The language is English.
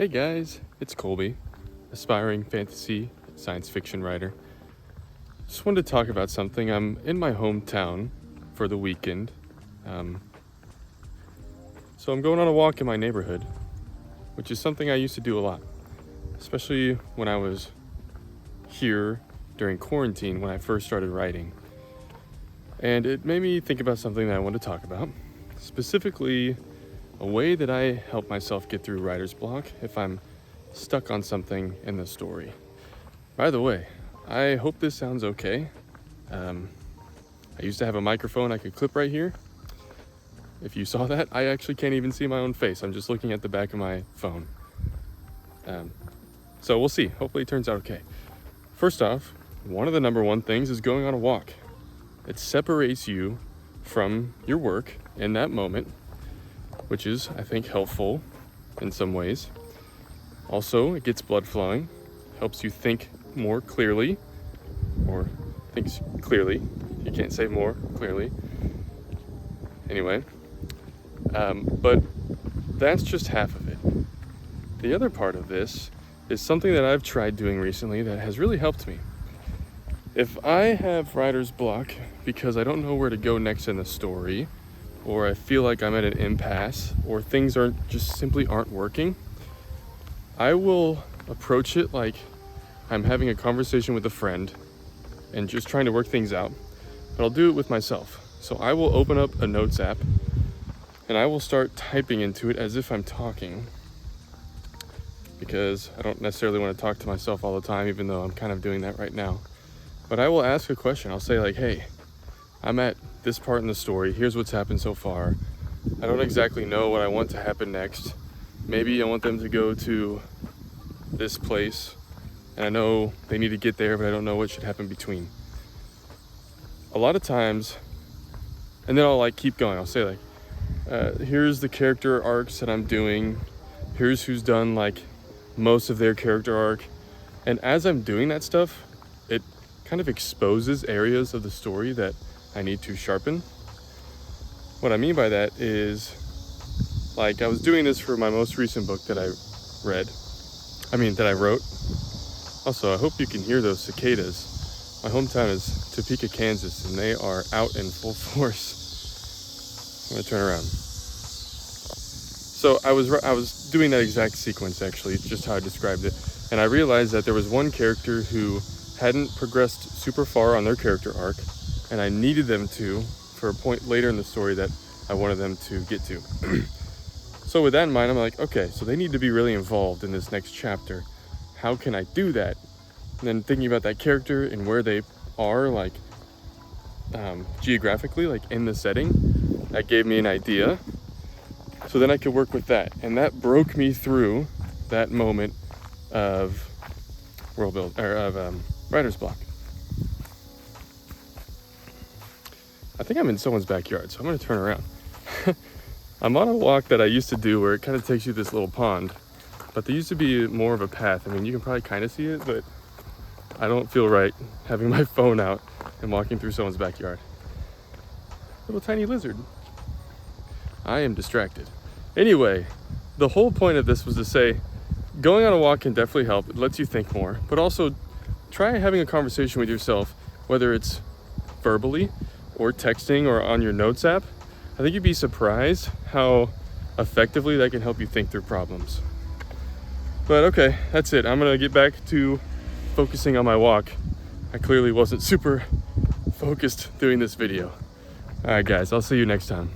Hey guys, it's Colby, aspiring fantasy science fiction writer. Just wanted to talk about something. I'm in my hometown for the weekend. So I'm going on a walk in my neighborhood, which is something I used to do a lot, especially when I was here during quarantine when I first started writing. And it made me think about something that I want to talk about, specifically a way that I help myself get through writer's block if I'm stuck on something in the story. By the way, I hope this sounds okay. I used to have a microphone I could clip right here. If you saw that, I actually can't even see my own face. I'm just looking at the back of my phone. So we'll see. Hopefully it turns out okay. First off, one of the number one things is going on a walk. It separates you from your work in that moment, which is, I think, helpful in some ways. Also, it gets blood flowing, helps you think more clearly, or thinks clearly. You can't say more clearly. Anyway, but that's just half of it. The other part of this is something that I've tried doing recently that has really helped me. If I have writer's block because I don't know where to go next in the story, or I feel like I'm at an impasse, or things simply aren't working, I will approach it like I'm having a conversation with a friend and just trying to work things out, but I'll do it with myself. So I will open up a notes app and I will start typing into it as if I'm talking, because I don't necessarily want to talk to myself all the time, even though I'm kind of doing that right now. But I will ask a question. I'll say like, hey, I'm at this part in the story. Here's what's happened so far. I don't exactly know what I want to happen next. Maybe I want them to go to this place, and I know they need to get there, but I don't know what should happen between. A lot of times, and then I'll like keep going. I'll say like, here's the character arcs that I'm doing. Here's who's done like most of their character arc. And as I'm doing that stuff, it kind of exposes areas of the story that I need to sharpen. What I mean by that is, like, I was doing this for my most recent book that I wrote. Also, I hope you can hear those cicadas. My hometown is Topeka, Kansas, and they are out in full force. I'm gonna turn around. So I was doing that exact sequence, actually, just how I described it, and I realized that there was one character who hadn't progressed super far on their character arc, and I needed them to for a point later in the story that I wanted them to get to. So with that in mind, I'm like, okay, so they need to be really involved in this next chapter. How can I do that? And then thinking about that character and where they are, like geographically, like in the setting, that gave me an idea. So then I could work with that, and that broke me through that moment of writer's block. I think I'm in someone's backyard, so I'm gonna turn around. I'm on a walk that I used to do where it kind of takes you to this little pond, but there used to be more of a path. I mean, you can probably kind of see it, but I don't feel right having my phone out and walking through someone's backyard. Little tiny lizard. I am distracted. Anyway, the whole point of this was to say, going on a walk can definitely help. It lets you think more, but also try having a conversation with yourself, whether it's verbally or texting or on your notes app. I think you'd be surprised how effectively that can help you think through problems. But okay, that's it. I'm gonna get back to focusing on my walk. I clearly wasn't super focused doing this video. All right, guys, I'll see you next time.